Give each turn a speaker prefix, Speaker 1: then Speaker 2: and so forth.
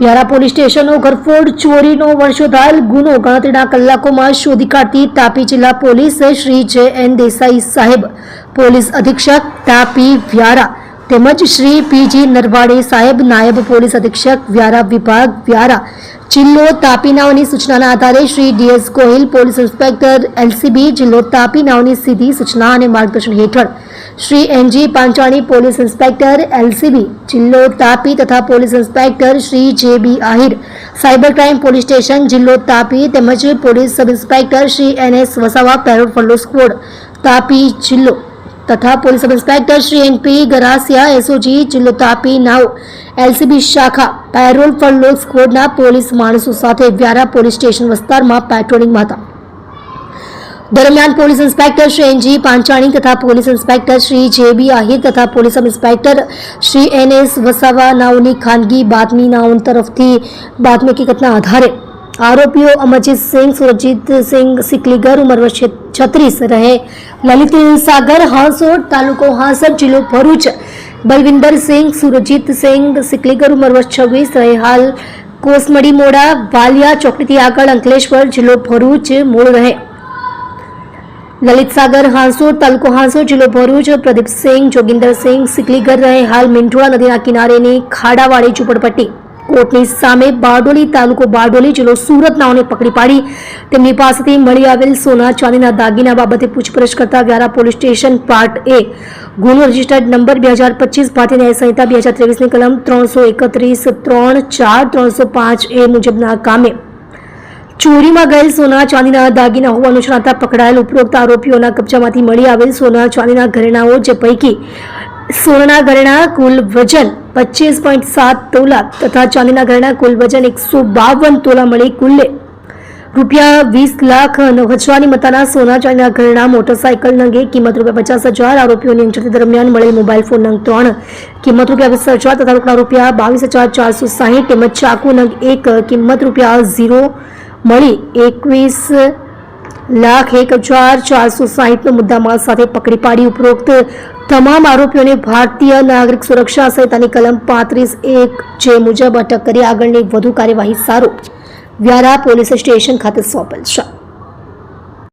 Speaker 1: Vyara police સ્ટેશનનો ઘરફોડ ચોરીનો વર્ષોધાર ગુનો ગણતરીના કલાકોમાં શોધી કાઢતી તાપી જિલ્લા પોલીસ શ્રી જે.એન. દેસાઈ સાહેબ, પોલીસ અધિક્ષક તાપી વ્યારા તેમજ શ્રી પી.જી. નરવાડે સાહેબ, નાયબ પોલીસ અધિક્ષક વ્યારા વિભાગ વ્યારા જિલ્લો તાપી નાઓની સૂચનાના આધારે Shri D S. Gohil, police inspector LCB જિલ્લો તાપી નાઓની સીધી સૂચના અને માર્ગદર્શન હેઠળ Shri N G. Panchani, police inspector LCB જિલ્લો તાપી તથા police inspector Shri J B. Ahir, cyber crime police station જિલ્લો તાપી તેમજ police sub inspector Shri N S. Vasava, parole follow squad Tapi જિલ્લો તથા police sub inspector Shri N P. Garasiya, SOG જિલ્લો તાપી નાઓ, એલસીબી શાખા, પેરોલ ફોલો સ્ક્વોડના પોલીસ માણસો સાથે વ્યારા પોલીસ સ્ટેશન વિસ્તારમાં પેટ્રોલિંગમાં હતા. દરમિયાન police inspector Shri N G. Panchani તથા police inspector Shri J B. Ahir તથા police sub inspector Shri N S. Vasava નાઓની ખાનગી બાતમી નાઓ તરફથી બાતમી હકીકતના આધારે આરોપીઓ અમરજીત સિંહ, સુરજીત સિંહ સિકલીગર, ઉંમર વર્ષ 36, રહે લલિત સાગર, હાંસોડ, તાલુકો હાંસદ, જિલ્લો ભરૂચ, બલવિંદર સિંહ, સુરજીત સિંહ સિકલીગર, ઉંમર વર્ષ 26, રહે હાલ કોસમડી મોડા, વાલિયા ચોકડીથી આગળ, અંકલેશ્વર, જિલ્લો ભરૂચ, મૂળ રહે લલિત સાગર, હાંસોડ, તાલુકો હાંસોડ, જિલ્લો ભરૂચ, પ્રદીપસિંહ જોગિંદરસિંહ સિકલીગર, રહે હાલ મીંઢોળા નદીના કિનારેની ખાડાવાળી ઝૂંપડપટ્ટી કોર્ટની સામે, બારડોલી, તાલુકો બારડોલી, જિલ્લો સુરત નાઓને પકડી પાડી તેમની પાસેથી મળી આવેલ સોના ચાંદીના દાગીના બાબતે પૂછપરછ કરતા વ્યારા પોલીસ સ્ટેશન પાર્ટ એ ગુનો રજિસ્ટર્ડ નંબર 2025 ભારતીય ન્યાય સંહિતા 2023 ની કલમ 331, 3, 4, 305 એ મુજબના કામે ચોરીમાં ગયેલ સોના ચાંદીના દાગીના હોવાનું જણાતા પકડાયેલ ઉપરોક્ત આરોપીઓના કબજામાંથી મળી આવેલ સોના ચાંદીના ઘરેણાઓ, જે પૈકી સોનાના ઘરેણા કુલ વજન 25.7 તોલા તથા ચાંદીના ઘરેણા કુલ વજન 152 તોલા મળી કુલ્લે ₹20,09,000ની મતાના સોના ચાંદીના ઘરેણા, મોટરસાયકલ નંગે કિંમત ₹50,000, આરોપીઓની અંચડતી દરમિયાન મળેલ મોબાઈલ ફોન નંગ 3 કિંમત ₹20,000 તથા રોકડા ₹22,460 તેમજ ચાકુ નંગ 1 કિંમત ₹0 મળી 21,01,460નો મુદ્દામાલ સાથે પકડી પાડી ઉપરોક્ત તમામ આરોપીઓને ભારતીય નાગરિક સુરક્ષા સંહિતાની કલમ 35(1) જે મુજબ અટક કરી આગળની વધુ કાર્યવાહી સારું વ્યારા પોલીસ સ્ટેશન ખાતે સોંપેલ છે.